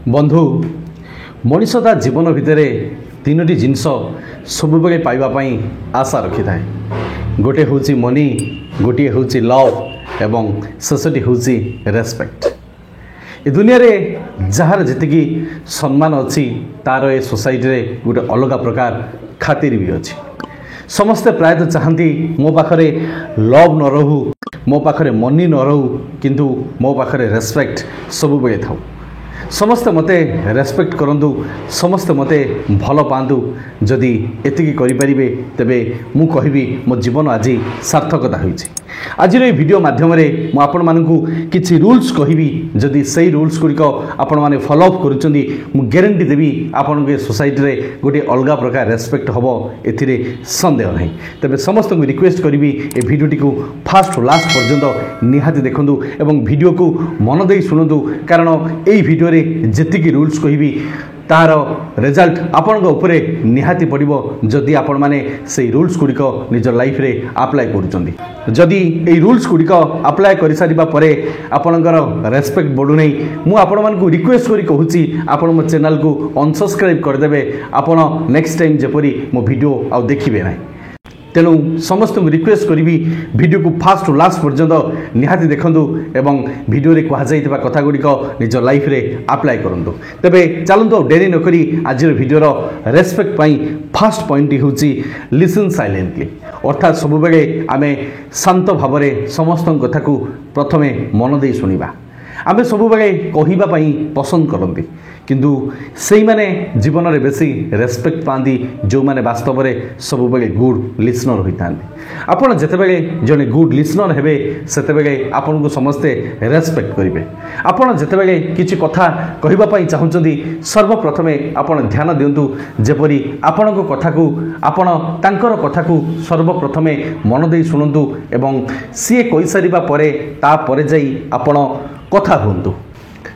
बंधु मनीष ता जीवन भितर तीनोटी जिनस सब बेले पाइबापी आशा रखि थाए। गोटे हूँ मनी, गोटे हूँ लव एवं शेषटी हूँ रेस्पेक्ट। ए दुनिया रे जार जी सम्मान अच्छी तार ए सोसाइटी रे गोटे अलग प्रकार खातिर भी अच्छी। समस्ते प्रायतः चाहती मो पाखरे लव न रहू, मो पाखरे मनी न रहू, किंतु मो पाखरे रेस्पेक्ट सब बेले थाऊ। समस्ते मते रेस्पेक्ट करंतु, समस्ते मते भल पांतु। जदि एतिकी करि परिबे तेबे मु कहिबी मो जीवन आज सार्थकता होइछि। आज रे वीडियो माध्यम रे मु आपण मानकु किछि रूल्स कहिबी। जदि सेही रूल्स गुड़िक आपण माने फॉलो अप करूचंदी, मु गारंटी देबी आपण के सोसाइटी रे गोटे अलग प्रकार रेस्पेक्ट हबो, एथिरे संदेह नहीं। तबे समस्त को रिक्वेस्ट करिबी ए वीडियोटी को फास्ट टू लास्ट पर्यंत निहाती देखंतु एवं वीडियो को मन देई सुनंतु, कारण एई वीडियो रे जेतिकी रूल्स कहिबी तार रिजल्ट आपण उपरे निहाती पड़िबो जदि आपण माने से रूल्स गुड़िक निज लाइफ रे अप्लाई करूचंदी। जदि ए रूल्स गुड़िक अप्लाई कर सारिबा परे आपणकर रेस्पेक्ट बढ़ू नहीं, मु आपण मानकु रिक्वेस्ट करी कहूची आपण मो चैनल को अनसब्सक्राइब कर देबे। आपण नेक्स्ट टाइम जेपरी मो वीडियो आ देखिबे नाही। तेणु समस्त रिक्वेस्ट करी वीडियो को फास्ट टू लास्ट पर्यंत निहाती देखंतु एवं वीडियो रे कहा जाइतबा कथा गुड़िक निज लाइफ रे अप्लाई करंतु। तेबे चलंतु डेरी न करी आज वीडियो रो रेस्पेक्ट पई फर्स्ट पॉइंट होची लिसन साइलेंटली। अर्थात सब बेले आमे शांत भाव में समस्त कथा को प्रथमे मन दे सुनिबा। आमे सब बेले कहिबा पई पसंद करंती, किंतु सेई माने जीवन रे बेसी रेस्पेक्ट पांदी जो माने वास्तव में सब बेले गुड लिसनर होता। आपड़ जिते बेले जने गुड लिसनर हेबे सेते बेले आपन को समस्ते रेस्पेक्ट करिवे। आपड़ जिते बेले किछि कथा कहिबा पई चाहुचंदी, सर्वप्रथमे आपन ध्यान दियंतु जेपरी आपन को कथा को आपन तांकर कथा को सर्वप्रथमे मन देई सुनंतु एवं सी कहि सारिबा परे ता परे जाई आपन कथा हुंतु।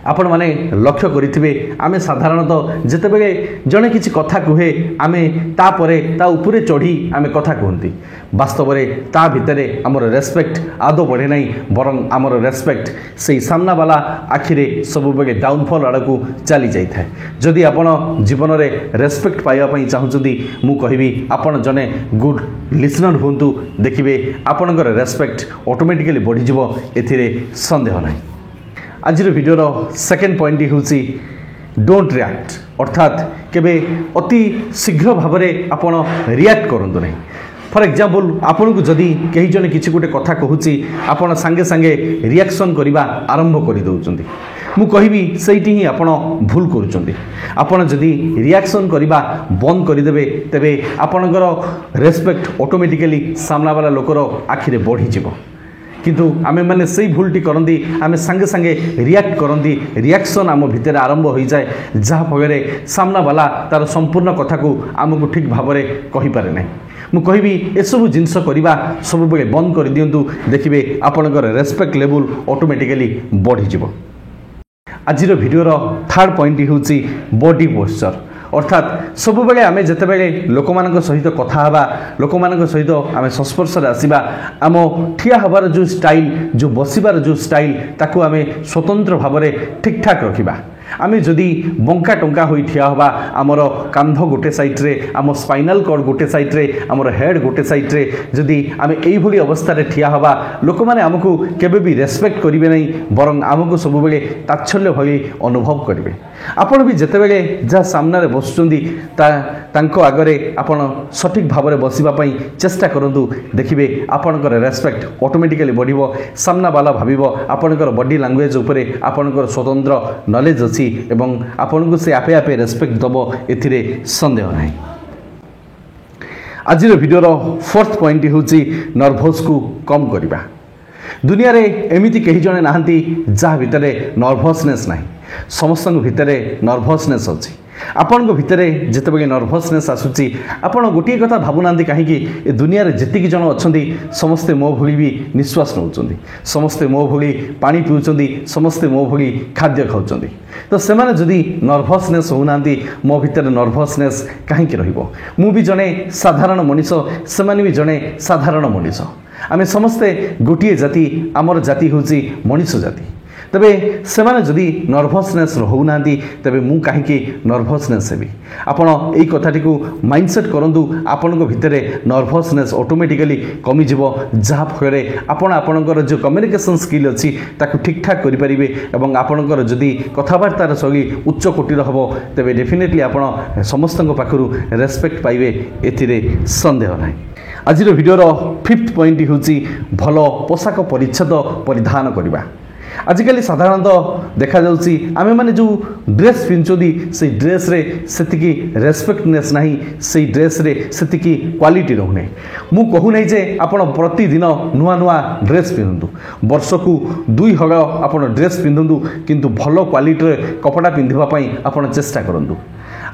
आपण माने लक्ष्य करिथिबे आमे साधारणतः जेते बेले जने किछि कथा कहे आमे ता परे ता उपरे चढ़ी आमे कथा कहंती, वास्तव में ता भितरे हमर रेस्पेक्ट आदो बढ़े नहीं, बरं हमर रेस्पेक्ट से सामना वाला आखिरे सब बेले डाउनफॉल आड़कू चली जाई थाए। जदि आपण जीवन रे रेस्पेक्ट पाइबा पई चाहुचंदी, मु कहिबी आपण जने गुड लिसनर हुंतु। देखिबे आपणकर रेस्पेक्ट ऑटोमेटिकली बढ़ी जिवो, एथिरे संदेह नहीं। आज वीडियोर सेकेंड पॉइंट हूँ डोंट रिएक्ट। अर्थात केबे अति शीघ्र भाव में आपण रिएक्ट करंतु नहीं। फॉर एग्जांपल आपन को जदि कहीं जने किछि गोटे कथा कहूची, आपण संगे संगे रिएक्शन करबा आरंभ कर दउचंदी, मु कहिबी सेठी ही आपण भूल करूचंदी। आपण जदि रिएक्शन करबा बंद कर देबे तेबे आपणकर रेस्पेक्ट ऑटोमेटिकली सामना वाला लोकर आखिरे बढ़ी जिवो। किंतु आमे माने सही भूलटी करंदी, आमे संगे संगे रिएक्ट करंदी, रिएक्शन आम भितर आरंभ हो जाए, जहाँ फल सामना वाला तार संपूर्ण कथा को आमको ठीक भाव में कहि पारे नहीं। मु कहिबी एसबू जिनस करबा सब बेले बंद कर दियंतु, देखिबे आपणकर रेस्पेक्ट लेवल ऑटोमेटिकली बढ़ी जिवो। आजिर वीडियोर थर्ड पॉइंट होची बॉडी पोस्चर। अर्थात सब बेले आमे जते बेले लोक मानक सहित कथा हवा, लोक मानक सहित आमे संस्पर्श रे आसीबा, आम ठिया हबार जो स्टाइल, जो बसिबार जो स्टाइल, ताकू आमे स्वतंत्र भाव में ठीक ठाक रखिबा। आमे जदि बंका टंका होई ठिया हवा, आमर कांध गोटे साइड रे, आम स्पाइनल कॉर्ड गोटे साइड रे, आमर हेड गोटे साइड रे, जदि आमे एई भली अवस्था रे ठिया हवा, लोक माने हमकु केबे भी रेस्पेक्ट करिवे नहीं, बरं हमकु सब बेले ताच्छल्य भली अनुभव करिवे। आपण भी जेते बेले जा सामना रे बसुचंदी तांको आगरे आपण सठिक भाव में बसिबा पई चेष्टा करंतु। देखिबे आपणकर रेस्पेक्ट ऑटोमेटिकली बढ़िबो। सामना वाला भाबिबो आपणकर बॉडी लैंग्वेज उपरे आपणकर स्वतंत्र नॉलेज अछि एवं आपनको से आपे आपे रेस्पेक्ट दबो, एथिरे संदेह नाही। आज वीडियोर फोर्थ पॉइंट होची नर्वस को कम करबा। दुनिया रे एमिति कही जने नाहंती जा भितरे नर्वसनेस नाही, समस्त भितरे नर्वसनेस अछि। आपण भितरे जिते बेले नर्वसनेस आसुची, आपण गोटे कथा भावुना कहीं दुनिया रे जेतिकी जन अच्छी समस्ते मो भली भी निश्वास नौचंदी, समस्ते मो भली पानी पिउचंदी, समस्ते मो भली खाद्य खाउचंदी। तो सेमाने जदि नर्वसनेस होना, मो भितर नर्वसनेस कहीं रहिबो। मु भी जने साधारण मनीष, सेमाने भी जने साधारण मनीष। आमे समस्ते गोटे जाति, आमर जाति होची मनीष जाति। तेबे सेमाने जदि नर्भसनेस होना तेबे मु कहीं नर्भसनेस हेबी आपण यही कथाटी को माइंडसेट करंतु आपण भितर नर्भसनेस ऑटोमेटिकली कमी जीवो जहाँफल आपण आपणकर जो कम्युनिकेशन स्किल अच्छी ताकू ठीक ठाक करेंगे और आपणकर जदि कथबार्तार शैली उच्च कोटीर हम तेबे डेफिनेटली आपण समस्त पाखु रेस्पेक्ट पाइबे एथिरे संदेह ना। आज वीडियोर 5th पॉइंट हूँ भल पोशाक परिच्छेद परिधान करवा। आजिकल साधारणतः देखा जाउची आमे माने जो ड्रेस पिंचोदी से ड्रेस रे सेतिकी रेस्पेक्टनेस नाही से ड्रेस रे सेतिकी क्वालिटी रहने। मु कहू नै जे आपण प्रतिदिन नुआ नुआ ड्रेस पिंधु वर्षकू 2 हग आपण ड्रेस पिंधु किंतु भलो क्वालिटी रे कपड़ा पिंधिबा पई आपण चेष्टा करंतु।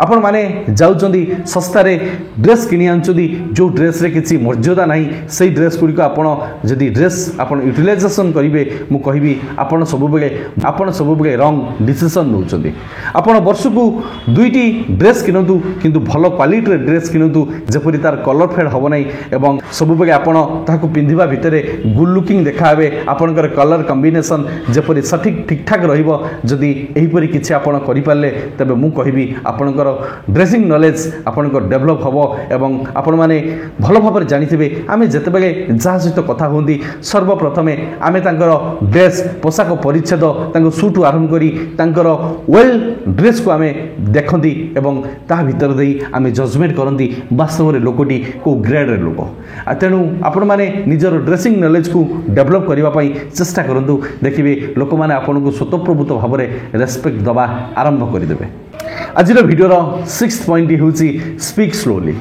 आपण माने जाउचंदी सस्तारे ड्रेस किनि आनचंदी जो ड्रेस रे किछि मर्यादा नाही सेही ड्रेस गुडी को आपण जदि ड्रेस आपण यूटिलाइजेशन करिवे मु कहिबी आपण सब बेले रंग डिसीजन नउचंदी। आपण वर्षकू 2टी ड्रेस किनंतु किंतु भलो क्वालिटी ड्रेस किनंतु जेपरि तार कलर फेड होबो नाही एवं सब बेले आपण ताकू पिंधिबा भितरे गुड लुकिंग देखाबे आपनकर कलर कॉम्बिनेशन जेपरि सठिक ठीक ठाक रहिबो। जदि एही परि किछि आपण करि पाले तबे मु कहिबी आपनकर ड्रेसिंग नॉलेज आपनकर डेवलप होबो एवं आपण माने भलो भाबरे जानिथिबे आमे जते बेले जा सहित कथा होंदी सर्वप्रथमे आमे तांकर ड्रेस पोशाक परिच्छेद तांको सूट आरंभ करी तांकर वेल ड्रेस को आमे देखंदी एवं ता भीतर देई आमे जजमेंट करंदी वास्तव रे लोकटी को ग्रेड रे लोक। तेणु आपण माने निजर ड्रेसिंग नॉलेज को डेवलप करबा पई चेष्टा करंतु देखिबे लोक माने आपन को स्वतःप्रभूत भाबरे रेस्पेक्ट दबा आरंभ करि देबे। आज वीडियोर 6th पॉइंट हूँ स्पीक स्लोली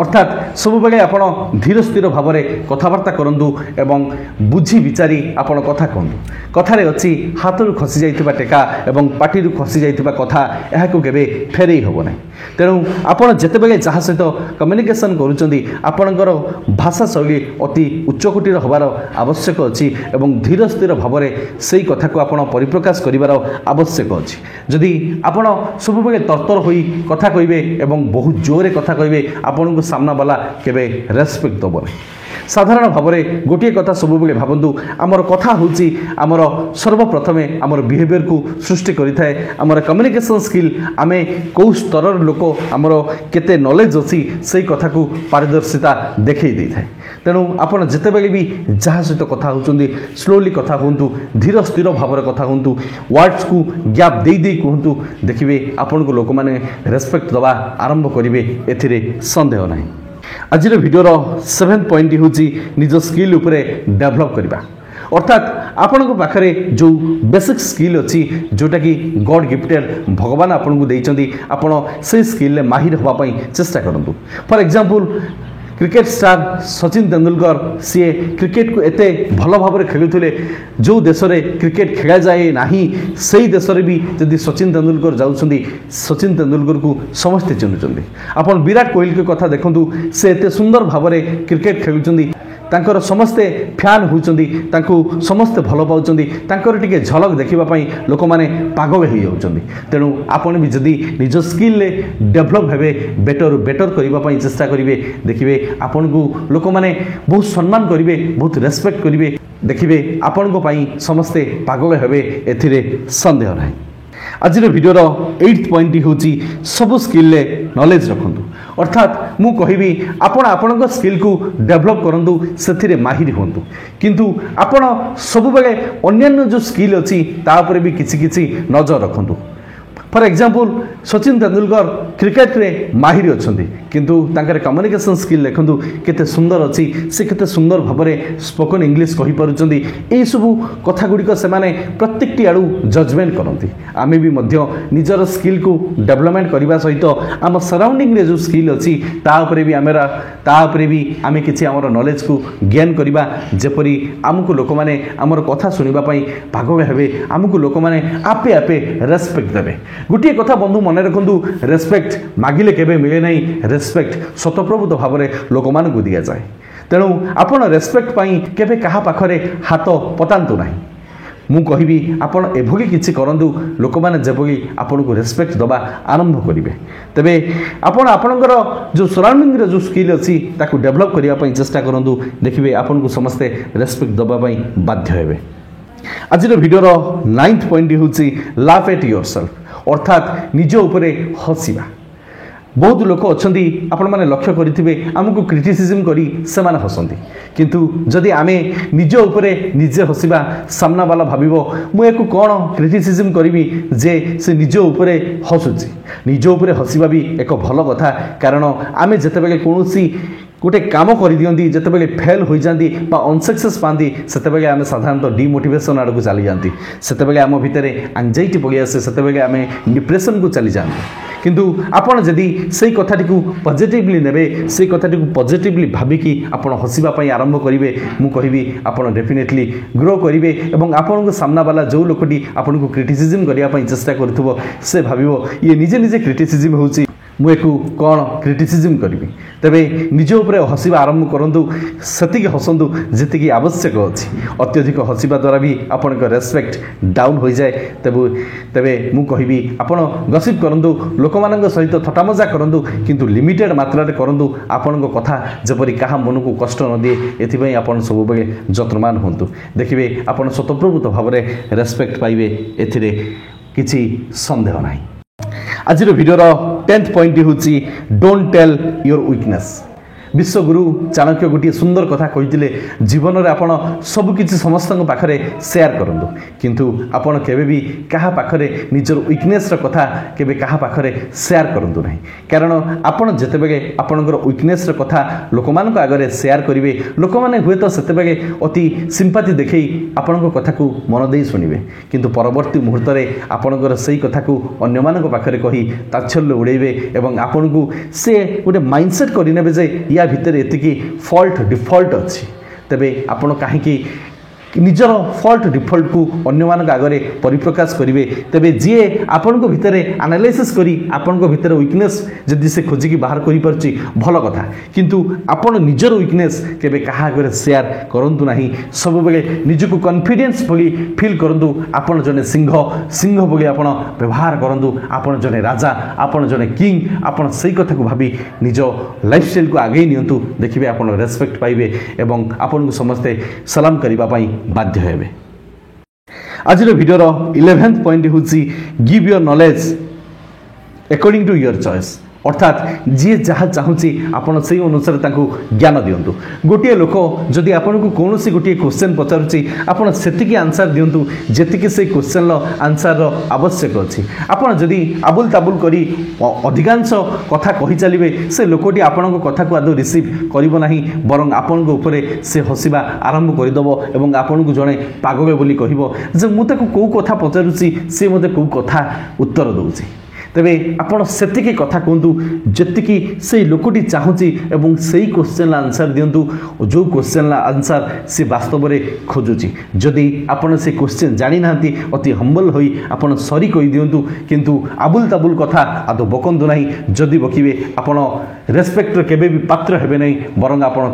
अर्थात सब बेले आपण धीर स्थिर भाव में कथबार्ता करूँ एवं बुझी विचारी आपण कथा कहतु। कथार अच्छी हाथ खसी जाइथिबा टेका एवं पार्टी खसी जाइथिबा कथा यह केबे फेरई होब ना। तेणु आपण जेते बेले जहाँ सहित कम्युनिकेशन करूचंदी आपणकर भाषा शैली अति उच्चकोटीर होबार आवश्यक अच्छी एवं धीर स्थिर भाव में से कथा को आपण परिप्रकाश करिवार आवश्यक अच्छी। जदि आपण सब बेले तरतर होई कथा कहिबे एवं बहुत जोरे कथा कहिबे आपण को सामना वाला केबे रेस्पेक्ट दबो नहीं। साधारण भाव में गोटे कथा सब बेले भावतु आमर कथा हूँ आमर सर्वप्रथमे आमर बिहेवियर को सृष्टि करिथाए आमर कम्युनिकेशन स्किल आमे कौ स्तर लोक आमर केते नॉलेज अच्छी से कथा को पारदर्शिता देखई दे थाए। तेणु आपण जिते बेले भी जहाँ सहित कथा होचंदी स्लोली कथा हुंतु धीर स्थिर भाव में कथा हुंतु वर्ड्स को गैप दे दे कहतु देखिए आपण को लोक माने रेस्पेक्ट दबा आरंभ करिवे एथिरे संदेह नाही। आज वीडियोर 7th पॉइंट हूँ निज स्किल उपरे डेवलप करवा अर्थात आपण पाखरे जो बेसिक स्किल अच्छी जोटा कि गॉड गिफ्टेड भगवान आपन को देइचंदी आपण से स्किल माहिर होबाई चेष्टा करंतु। For example cricket star Sachin Tendulkar सी क्रिकेट को एते भल भाव में खेलुले जो देश में क्रिकेट खेला जाए नाही से देश में भी जदि सचिन तेंदुलकर जाउछंदी सचिन तेंदुलकर को समस्ते चिन्हुचंदी। आपण विराट कोहली के कथा देखंतु से एते सुंदर भाव में क्रिकेट खेलुचंदी तांकर समस्ते फैन होचंदी तांको समस्ते भल पाउचंदी तांकर टिके झलक देखिबा पई लोक माने पागल हो जाउचंदी। तेणु आपण भी जदि निज स्किल ले डेवलप हेबे बेटर करबा पई चेष्टा करिवे देखिबे आपण को लोक माने बहुत सम्मान करिवे बहुत रेस्पेक्ट करिवे देखिबे आपण को पई समस्ते पागल हेबे एथिरे संदेह नाही। आज वीडियोर 8th पॉइंट हूँ सब स्किल ले नॉलेज रखंतु अर्थात मु कहिबी आपण आपणक स्किल को डेवलप करंतु सेथिरे माहिर होंतु किंतु आपण सब बेले अन्यान्य जो स्किल अच्छी ता ऊपर भी किछि नजर रखंतु। For example Sachin Tendulkar cricket रे माहिर अछंती किंतु तांकर कम्युनिकेशन स्किल देखंतु केते सुंदर अच्छी से केते सुंदर भाव में स्पोकन इंग्लिश कहि पारुचंती। ए सब कथा गुडी को से माने प्रत्येकटी आडू जजमेंट करंती। आमे भी मध्य निजर स्किल को डेवलपमेंट करबा सहित आम सराउंडिंग रे जो स्किल अच्छी ता ऊपर भी आमे किछि हमर नॉलेज को गेन करबा जेपरि आमको लोक माने हमर कथा सुनिबा पई पागल हेबे आमको लोक माने आपे आपे रेस्पेक्ट देबे। गोटे कथा बंधु मन रखु रेस्पेक्ट मागिले केबे मिले नहीं रेस्पेक्ट स्वतःप्रभूत भाव में लोक मान को दि जाए। तेणु आपण रेस्पेक्ट पाई केबे कहा पाखरे हाथ पतांतु नहीं। मु कहिबी आपण एभली किछि करंतु लोक माने जेभली आपण को रेस्पेक्ट दबा आरंभ करिवे तबे आपण आपणकर जो सराउंडिंग रे जो स्किल अछि ताकू डेवलप करिया पई चेष्टा करंतु देखिबे आपण को समस्ते रेस्पेक्ट दबा पई बाध्य हेबे। आज भिडियोर 9th पॉइंट हूँ लाफ एट योरसेल्फ अर्थात निज उपरे हसिबा। बहुत लोक अच्छा आपण मैंने लक्ष्य करेंगे आमको क्रिटिसिजम करी से हसती किंतु जदि आमे निज उपरे निजे हसिबा सामना वाला भाविबो मुझे कौन क्रिटिसिजम करी जे से निज उपरे हसुची। निज उपरे हसिबा भी एक भल कथा कारण आमे जेतेबेले कोनोसी गोटे काम कर दियंती जितेबाला फेल हो जाती अनसक्सेस पाती से आम साधारणतः डिमोटिवेशन आड़ को चली जाती से आम भितर एंजाइटी पड़े आसे से आम डिप्रेशन को चली जाती किंतु आपण जदि से कथाटी को पॉजिटिवली नेबे से कथाटी को पॉजिटिवली भाविकी आपण हसिबा आरंभ करेंगे मु कहि आपण डेफिनेटली ग्रो करेंगे एवं आपण को सामना वाला जो लोकटी आपण को क्रिटिसिजम करने चेष्टा करुथबो से भाविबो ये निजे निजे क्रिटिसिजम होची मुझे कौन क्रिटिसिजम करी तेरे निज उपर हसिबा आरंभ करूँ से हसतु जी आवश्यक अच्छी अत्यधिक हसिबा द्वारा भी आपण रेस्पेक्ट डाउन हो जाए तेबे मु कहि आपण गसिप करूँ लोक मान सहित थटा मजा करूँ किंतु लिमिटेड मात्रा करूँ आपण कथा जपरी क्या मन को कष्ट न दिए एथि आपण सब बेले जत्नवान हूँ देखिए आपण स्वतःप्रभूत भाव में रेस्पेक्ट पाइबे एथिरे किछि संदेह नहीं। आज भिडियोर 10th पॉइंट हूँ डोंट टेल योर वीकनेस। विश्वगुरु चाणक्य गोटे सुंदर कथा कही जीवन में आपण सबकि समस्त पाखे सेयार करूँ किंतु आपण केबे भी क्या पाखे निजर वीकनेस कथा केबे क्या पाखे सेयार करूँ ना कारण आपण जितेबले आपणकर वीकनेस कथा लोक मान आगे सेयार करेंगे लोक मैंने हुए तो से अति सिंपाथी देखई आपण कथा को मन दे शुणे किंतु परवर्ती मुहूर्त में आपणकर से कथा को अन्य मान पाखे कही ताच्छल्य उड़ेबे एवं आपण को से गोटे माइंडसेट करने जे या भितर एतिकी फॉल्ट डिफॉल्ट अच्छी तेबे आपण कहीं निजर फॉल्ट डिफॉल्ट को अन्य मान आगे परिप्रकाश करेंगे तेबे जी आपण को भितर एनालिसिस करी आपण को भितर वीकनेस जदि से खोजिकी बाहर करि परछि भल कथा किंतु आपण निजर वीकनेस केबे कहा आगे शेयर करंतु नाही सब बेले निजको कॉन्फिडेंस भली फील करंतु आपण जने सिंह सिंह भली आपण व्यवहार करंतु आपण जने राजा आपण जने किंग आपण सही कथा को भाबी निज लाइफस्टाइल को आगे नियंतु देखिबे आपण रेस्पेक्ट पाइबे एवं आपण को समस्ते सलाम करिबा पई बाध्य हेबे। आज भिडियोर 11th पॉइंट हूँ give your knowledge according to your choice अर्थात जी जहाँ चाहूँगी आपड़ से अनुसार ज्ञान दिंतु गोटे लोक जदि आपन को कौन गोटे क्वेश्चन पचारुच्ची आपड़ से आंसर दिंतु जी से क्वेश्चन आंसर आवश्यक अच्छी आपड़ जदि आबुल ताबुल करी अधिकांश कथा कही चलिए से लोकटी आपण कथा को आदौ रिसीव करना बरं आपण उपरे से हसिबा आरंभ करदेव और आपण को जड़े पागल बोली कह मुझे कौ कथा पचारुच्ची सी मत कौ कथा उत्तर दूसरी तेबे आपण सेतिकी कथा कहतु जी से लोकटी चाहूँगी एवं से क्वेश्चन आंसर दिंतु जो क्वेश्चन आंसर से वास्तव में खोजुची जदि आपण से क्वेश्चन जानी ना अति हम्बल होई आपण सरी कही दिंतु किंतु आबुल ताबुल कथा आदौ बकंतु नहीं जदि बकिबे आपण रेस्पेक्टर केबे भी पात्र हेबे नहीं बरं आपण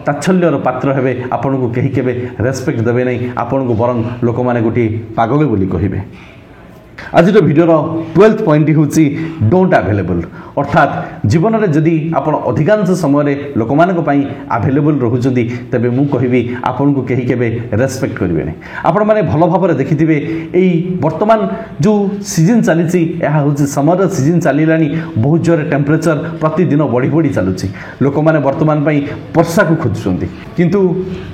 ताच्छल्यर पात्र हेबे आपण को कहीं केबे रेस्पेक्ट देबे नहीं आपण को बरं लोक माने गोटे पागल बोली कहिबे। आज भिडियोर 12th पॉइंट हूँ डोंट अवेलेबल अर्थात जीवन में जदि आप अधिकांश समय लोक मानी अवेलेबल रोचती तेरे मुझे कहि आपन को कहीं केबे रेस्पेक्ट करेंगे नहीं आपण मैंने भल भाव में देखिथे यही वर्तमान जो सीजन चली हूँ समर सीजन चलला बहुत जोर टेम्परेचर प्रतिदिन बढ़ी बढ़ी चलुची लोक मैंने वर्तमान वर्षा को खोजुंट किंतु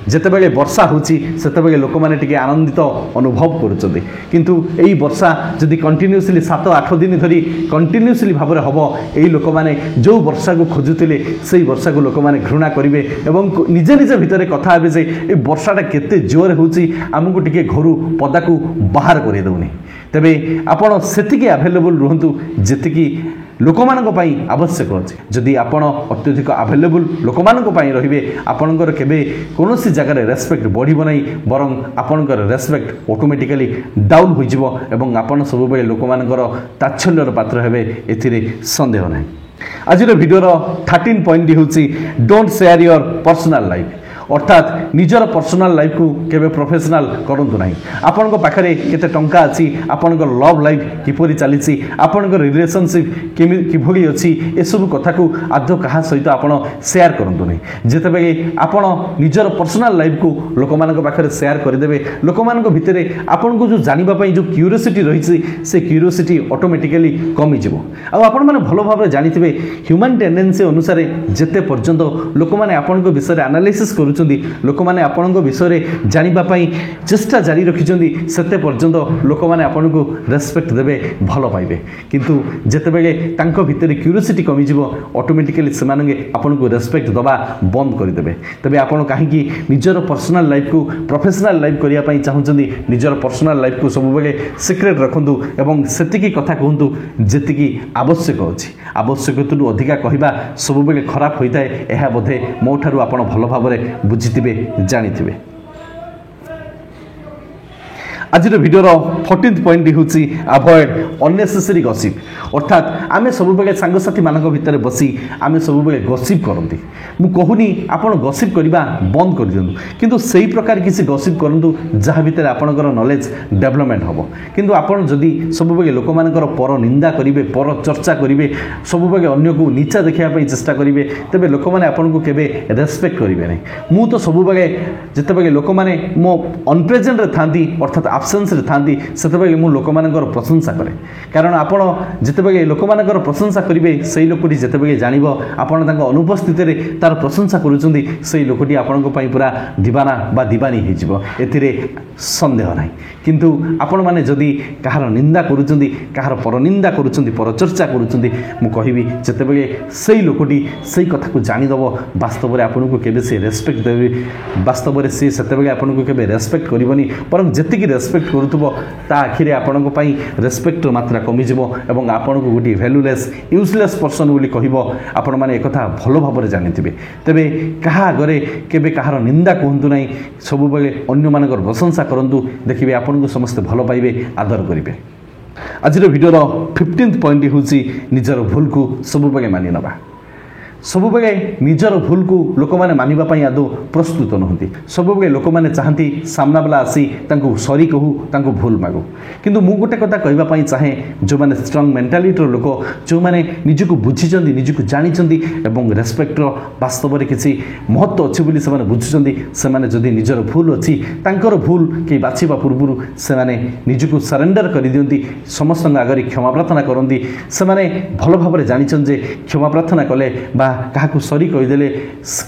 जितेबाला वर्षा होते लोक मैंने आनंदित अनुभव करुँच किंतु यही वर्षा जदि कंटिन्यूसली 7-8 दिन धरी कंटिन्यूसली भाव में हम यही लोक मैंने जो वर्षा को खोजुले से वर्षा को लोक मैंने घृणा करेंगे एवं निजे निजे भितर कथा हे जे ये वर्षाटा केते जोर होमको टे घर पदा को बाहर कर दौनी तेबे आपण सेतिकी अवेलेबल रुहतु जी लोक मानी आवश्यक अच्छे जदि आपण अत्यधिक अवेलेबल लोक मानी रे आपणकर केबे कौन जगार रेस्पेक्ट बढ़ो ना बरं आपणकर रेस्पेक्ट ऑटोमेटिकली डाउन हो आपन सब बेले लोक मानकर ताच्छल्यर पात्र हेबे एथिरे संदेह नहीं। आज भिडियोर 13 पॉइंट हूँ don't share your personal life अर्थात निजर पर्सनल लाइफ को केबे प्रोफेशनल करंतु नाही आपनको पाखरे केते टंका अछि आपनको लव लाइफ किपरि चलीछि आपनको रिलेशनशिप किभଳି अछि ए सब कथा को आदो कहा सहित आपण शेयर करंतु नाही जेतेबे आपण निजर पर्सनल लाइफ को लोक मानक पाखरे शेयर कर देबे लोक मानक भितरे आपनको जो जानिबा पई जो क्यूरियोसिटी रहिछि से क्यूरियोसिटी ऑटोमेटिकली कमी जिवो आ आपण माने भलो भाबरे जानिथिबे ह्यूमन टेंडेंसी अनुसार जेते पर्यंत लोक माने आपनको विषय एनालिसिस करूछंदी लोक माने आपनको विषय जानिबा पई चेष्टा जारी रखिछंदी सेते पर्यंत लोक माने आपनको रेस्पेक्ट देबे भलो पाइबे किंतु जेतेबेले तांको भितरे क्यूरियोसिटी कमी जिवो ऑटोमेटिकली से माने आपनको रेस्पेक्ट दबा बंद कर देबे तबे आपण काहे कि निजर पर्सनल लाइफ को प्रोफेशनल लाइफ करिया पई चाहुछंदी निजर पर्सनल लाइफ को सब बेले सिक्रेट रखंतु एवं सेतिकी कथा कहंतु जेतिकी आवश्यक अछि आवश्यकतु अधिका कहिबा सब बेले खराब होइताय एहा बोधे मो ठारू आपण भलो भाबरे बुझितिबे जानितिबे आज भिडियोर 14th पॉइंट होची अवॉइड अननेसेसरी गॉसिप अर्थात आमे सब बेले सांगसाथी मानक भितर बसी आमे सब बेले गॉसिप करंती मु कहूनी आपण गॉसिप करबा बंद कर दियंतु किंतु सही प्रकार किसी गॉसिप करंतु जहा भितर आपनकर नॉलेज डेवलपमेंट हबो किंतु आपण जदी सब बेले लोक मानकर पर निंदा करिवे पर चर्चा करिवे सब बेले अन्य को नीचा देखिया पई चेष्टा करिवे तबे लोक माने आपण को केबे रेस्पेक्ट करिवे नै मु तो सब बेले जते बेले लोक माने मो अनप्रेजेंट रे थांती अर्थात absence रे थांती सेतबे मु लोक मानकर प्रशंसा करे कारण आपण जेतेबे लोक मानकर प्रशंसा करिवे सेही लोकटी जेतेबे जानिबो आपण तांको अनुपस्थिति रे तार प्रशंसा करूचंदी सेही लोकटी आपण को पई पूरा दीवाना बा दीवानी हे जिवो एथिरे संदेह नाही किंतु आपण माने जदी कहार निंदा करूचंदी कहार परनिंदा करूचंदी पर चर्चा करूचंदी मु कहिबी जेतेबे सेही लोकटी सेही कथा को जानि दबो वास्तव रे आपण को केबे से रेस्पेक्ट देबी वास्तव रे से सेतेबे आपण को केबे रेस्पेक्ट करिवनी परम जेतिकी रेस्पेक्ट करूथबो ता आखिरे आपण को पई रेस्पेक्ट मात्रा कमी जिवो एवं आपण को गुटी वैल्यूलेस यूजलेस पर्सन बोली कहिबो आपण माने एकथा भलो भाबरे जानिथिबे तबे कहा आगरे केबे कहार निंदा कहंतु नाही सब बेले अन्य मानकर प्रशंसा करंतु देखिबे आपण को समस्त भलो पाइबे आदर करिवे आज भिडियोर 15th पॉइंट होची निजर भूल को सब बेले मानि नबा सब बेले निजर भूल को लोक माने मानिबा पई आदो प्रस्तुत नहंती सब बेले लोक माने चाहंती सामना वाला आसी तांको सॉरी कहू तांको भूल मागो किंतु मु गोटे कथा कहबा पई चाहे जो माने स्ट्रांग मेंटालिटी लोक जो माने निजको बुझिचंदी निजको जानिचंदी एवं रेस्पेक्ट रो वास्तव रे किछि महत्व अछि बोली से माने बुझिचंदी से माने जदी निजर भूल अछि तांकर भूल के बाछिबा पूर्वरु से माने निजको सरेंडर करि दियंती समस्त आगरी क्षमा प्रार्थना करंती से माने भलो भाबरे जानिचन जे क्षमा प्रार्थना कले बा काहाकू सॉरी कहिदेले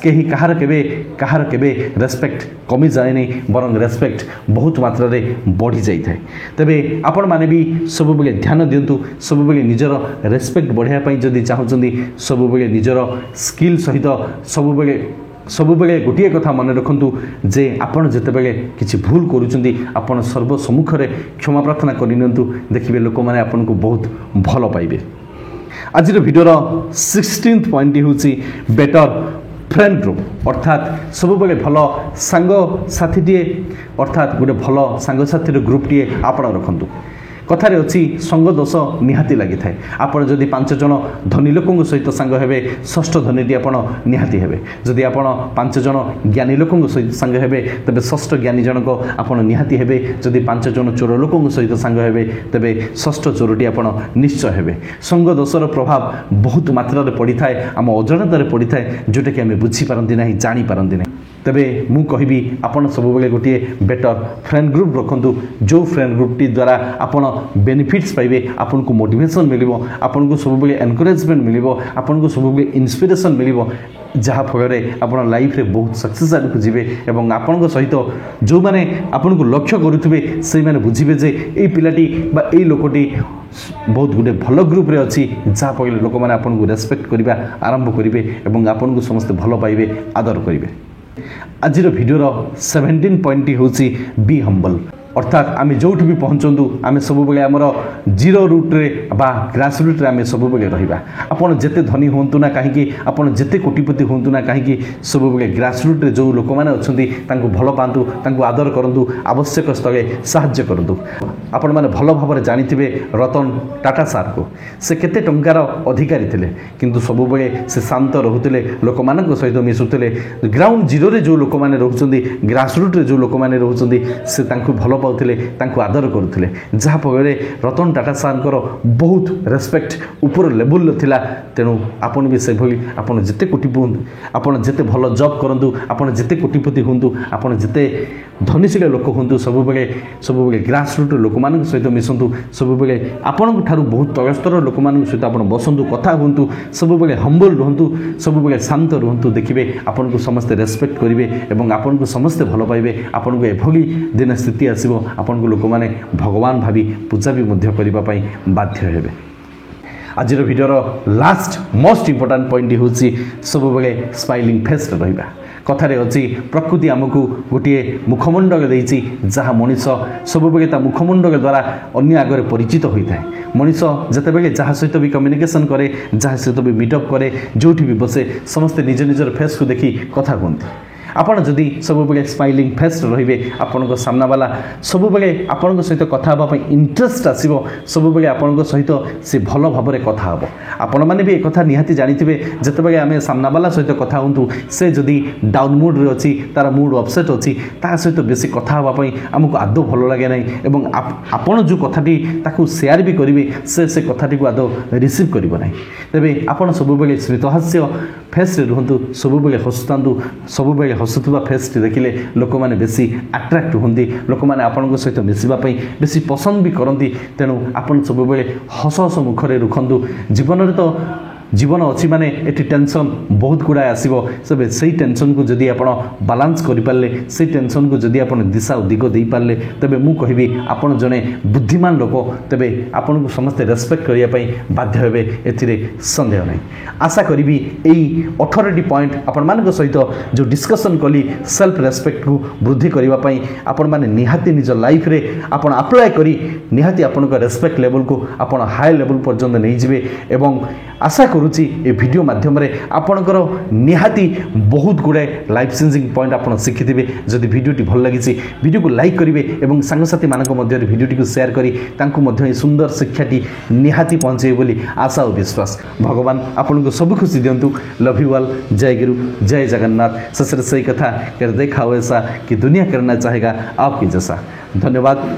केही कहार केबे रेस्पेक्ट कमी जाए नहीं बरं रेस्पेक्ट बहुत मात्रा रे बढ़ी जाई थाए तबे आपण माने भी सब बेले ध्यान दियंतु सब बेले निजर रेस्पेक्ट बढ़िया पई जदी चाहुचंदी सब बेले निजर स्किल सहित सब बेले गोटे कथा मन रखंतु जे आपण जते बेले किछि भूल करूचंदी आपण सर्व सम्मुख रे क्षमा प्रार्थना करिनंतु देखिबे लोक माने आपण को बहुत भलो पाइबे आज भिडियोर 16th पॉइंट होची बेटर फ्रेंड ग्रुप अर्थात सब बेले भलो सांग साथी अर्थात गोटे भलो सांग साथी ग्रुप टी आपण रखंतु कथारे अच्छी संग दोष निहाती लगी थाए आपण जदि 5 जन धनी लोकों सहित सांग हेबे षष्ठ धनीटी आपण निहाती हेबे जदि आपण 5 जन ज्ञानी लोकों सहित सांग हेबे तबे षष्ठ ज्ञानी जनक आपण निहाती हेबे जदि 5 जन चोर लोकों सहित सांग हेबे तबे षष्ठ चोरटी आपण निश्चय हेबे संग दोषर प्रभाव बहुत मात्रा रे पड़ी थाए आम अजनता रे पड़ी थाए जोटा कि आम बुझी पारंती नाही जानी पारंती नाही तबे मु कहिबी आपण सब बेले गोटे बेटर फ्रेंड ग्रुप रखंतु जो फ्रेंड ग्रुप टी द्वारा आपण बेनिफिट्स पाइबे आपन को मोटिवेशन मिलिबो आपन को सब बेले एनकरेजमेंट मिलिबो आपन को सब बेले इंस्पिरेशन मिलिबो जहाँ फल आप लाइफ रे बहुत सक्सेस आड़ जीवे एवं आपण सहित जो मैंने आपन को लक्ष्य करुवे से मैंने बुझे जे ये पिलाटी बा ये लोकटी बहुत गुटे भल ग्रुप रे अच्छी जहाँ फल लोक मैंने आपन को रेस्पेक्ट करवा आरंभ करेंगे और आपन को समस्त भल पाइबे आदर करेंगे आज भिडियोर 17 पॉइंट होची बी हम्बल अर्थात आम जो भी पहुँचु आम सब बेले आमर जीरो रूट रे बा ग्रास रूट रे आम सब बेले रहिबा आपण जेते धनी होंतु ना कहीं आपण जेते कोटिपति होंतु ना कहीं सब बेले ग्रास रूट रे जो लोक मैंने अच्छा भल पातु आदर करूँ आवश्यक स्थले साहाय्य करूँ। आपण मैंने भल भाव जानी रतन टाटा सार को से केते टंकार अधिकारी थे किंतु सब बेले से शांत रोते लोक मान सहित मिशुले ग्राउंड जीरो रे जो लोक मैंने रोचे ग्रासरूट रे जो लोक मैंने रोचे से भल पाते आदर करुले जहाँफल रतन टाटा सार बहुत रेस्पेक्ट ऊपर लेवल थिला। तेणु आपण भी से भली आपण जिते कोटिपति हूँ आपण जिते भल जॉब करूँ आपण जिते कोटिपति हूँ आपण जिते धनीशील लोक हूँ सब बेले ग्रासरूट लोक मान सहित मिशंतु सब बेले आपण बहुत तलस्तर लोक मान सहित आप बसतु कथा हूँ सब बेले हम्बल रुहतु सब बेले शांत रुहतु देखिए आपन को समस्ते रेस्पेक्ट करेंगे और आपन को समस्ते भल पाइबे आपन को एभली दिन स्थिति आसो आपन को लोक मैंने भगवान भावी पूजा भी करने बाध्य हेबे। आज भिडियोर लास्ट मोस्ट इंपोर्टाट पॉइंट हूँ सब बेले स्माइलिंग फेस रहा कथार अच्छी प्रकृति आमको गोटे मुखमंडल देती जहाँ मनीष सब बेले ता मुखमंडल द्वारा अन्य आगे परिचित होता है। मनीष जिते बड़े जहाँ सहित भी कम्युनिकेशन करे जहाँ सहित भी मीटअप करे जो भी बसे समस्ते निज निजर फेस को देखी कथा कहते आपड़ जदि सब बेले स्माइलिंग फेस रे आपण सामना वाला सब बेले आपण सहित कथा हाँपाई इंटरेस्ट आसो सब बेले आपण सहित से भल भाव में कथा हम आपण मैंने भी एक निहाती जानिथे जिते बड़े आम सामना वाला सहित कथा हूँ से जदि डाउन मुड रे अच्छी तार मुड अपसेट अच्छी ता सहित बेसी कथा हाँपाई आमको आदौ भल लगे ना आपण जो कथाटी ताकू शेयर भी करेंगे से कथाटी को आदौ रिसीव करना तेरे आपड़ सब बेले स्मितहास्य फेस रुहतु सब बेले हसुता सब बेले हसुवा फेस देखिले लोक मैंने बेसी अट्राक्ट होती लोक मैंने आपण सहित मिसवाई बेसी पसंद भी करती। तेणु आपन सब बेले हस हस मुखरे रुखंतु जीवन तो जीवन अच्छी माने एटी टेंशन बहुत गुड़ाए आसो सब से टेंशन को जदि आप बालांस करें से टेंशन को जदि आप दिशा दिग दे पारे तेरे मुझे कहबी आपड़ जड़े बुद्धिमान लोक तेरे आपन को समस्ते रेस्पेक्ट करने बाध्य हेबे एथिरे संदेह नहीं। आशा करी यही 18टी पॉइंट आपण मान सहित जो डिस्कसन कली सेल्फ रेस्पेक्ट को वृद्धि करने आपण मैंने निहाती निज लाइफ रे आपण अप्लाई करी निहाती आपण रेस्पेक्ट लेवल को आपण हाई लेवल पर्यंत नहीं जिवे एवं आशा करुच्ची ए वीडियो माध्यम आपणकर निहाती बहुत गुड़ाए लाइफ चेंजिंग पॉइंट आप शिखिथे। जदि वीडियोटी भल लगी वीडियो को लाइक करेंगे और सांगसाथी मान मध्य वीडियोटी को शेयर करी सुंदर शिक्षाटी निहाती पहुँचे बोली आशा और विश्वास। भगवान आपन को सब खुशी दिंतु। Love you all. जय गुरु जय जगन्नाथ। ससुर सही कथा कर देखा हो ऐसा कि दुनिया करना चाहेगा आपकी जैसा। धन्यवाद।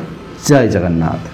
जय जगन्नाथ।